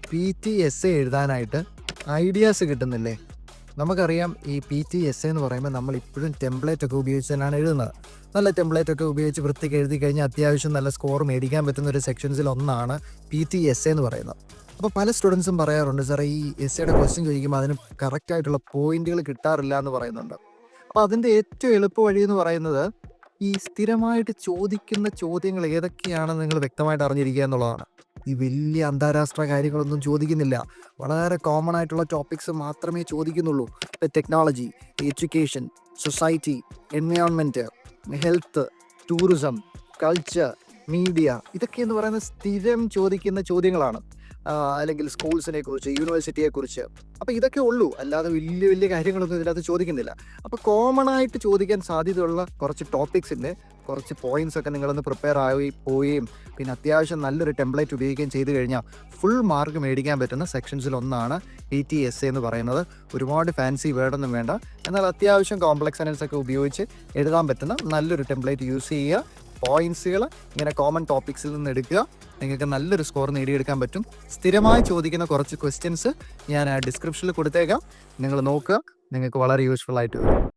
PTSA എഴുതാനായിട്ട് ideas കിട്ടുന്നില്ലേ? നമുക്കറിയാം ഈ PTSA എന്ന് പറയുമ്പോൾ നമ്മളിപ്പോഴും ടെംപ്ലേറ്റൊക്കെ ഉപയോഗിച്ച് തന്നെയാണ് എഴുതുന്നത്. നല്ല ടെംപ്ലേറ്റൊക്കെ ഉപയോഗിച്ച് വൃത്തിക്ക് എഴുതി കഴിഞ്ഞാൽ അത്യാവശ്യം നല്ല സ്കോർ മേടിക്കാൻ പറ്റുന്ന ഒരു സെക്ഷൻസിൽ ഒന്നാണ് PTSA എന്ന് പറയുന്നത്. അപ്പോൾ പല സ്റ്റുഡൻസും പറയാറുണ്ട്, സാറേ ഈ എസ്സേയുടെ ക്വസ്റ്റ്യൻ ചോദിക്കുമ്പോൾ അതിന് കറക്റ്റായിട്ടുള്ള പോയിന്റുകൾ കിട്ടാറില്ല എന്ന് പറയുന്നുണ്ട്. അപ്പോൾ അതിൻ്റെ ഏറ്റവും എളുപ്പ വഴി എന്ന് പറയുന്നത് ഈ സ്ഥിരമായിട്ട് ചോദിക്കുന്ന ചോദ്യങ്ങൾ ഏതൊക്കെയാണെന്ന് നിങ്ങൾ വ്യക്തമായിട്ട് അറിഞ്ഞിരിക്കുക എന്നുള്ളതാണ്. ഈ വലിയ അന്താരാഷ്ട്ര കാര്യങ്ങളൊന്നും ചോദിക്കുന്നില്ല. വളരെ കോമൺ ആയിട്ടുള്ള ടോപ്പിക്സ് മാത്രമേ ചോദിക്കുന്നുള്ളൂ. Technology, education, society, environment, health, tourism, culture, media, ഇതൊക്കെ എന്ന് പറയുന്ന സ്ഥിരം ചോദിക്കുന്ന ചോദ്യങ്ങളാണ്. അല്ലെങ്കിൽ സ്കൂൾസിനെ കുറിച്ച്, യൂണിവേഴ്സിറ്റിയെക്കുറിച്ച്. അപ്പോൾ ഇതൊക്കെ ഉള്ളൂ, അല്ലാതെ വലിയ വലിയ കാര്യങ്ങളൊന്നും ഇതിനകത്ത് ചോദിക്കുന്നില്ല. അപ്പോൾ കോമൺ ആയിട്ട് ചോദിക്കാൻ സാധ്യതയുള്ള കുറച്ച് ടോപ്പിക്സിൻ്റെ കുറച്ച് പോയിന്റ്സ് ഒക്കെ നിങ്ങളൊന്ന് പ്രിപ്പയർ ആയി പോവുകയും പിന്നെ അത്യാവശ്യം നല്ലൊരു ടെംപ്ലേറ്റ് ഉപയോഗിക്കുകയും ചെയ്തു കഴിഞ്ഞാൽ ഫുൾ മാർക്ക് മേടിക്കാൻ പറ്റുന്ന സെക്ഷൻസിൽ ഒന്നാണ് PTSA എന്ന് പറയുന്നത്. ഒരുപാട് ഫാൻസി വേർഡൊന്നും വേണ്ട, എന്നാൽ അത്യാവശ്യം കോംപ്ലക്സ് അനലിസ് ഒക്കെ ഉപയോഗിച്ച് എഴുതാൻ പറ്റുന്ന നല്ലൊരു ടെംപ്ലേറ്റ് യൂസ് ചെയ്യുക. പോയിന്റ്സുകൾ ഇങ്ങനെ കോമൺ ടോപ്പിക്സിൽ നിന്ന് എടുക്കുക, നിങ്ങൾക്ക് നല്ലൊരു സ്കോർ നേടിയെടുക്കാൻ പറ്റും. സ്ഥിരമായി ചോദിക്കുന്ന കുറച്ച് ക്വസ്റ്റ്യൻസ് ഞാൻ ഡിസ്ക്രിപ്ഷനിൽ കൊടുത്തേക്കാം, നിങ്ങൾ നോക്കുക, നിങ്ങൾക്ക് വളരെ യൂസ്ഫുൾ ആയിട്ട് വരും.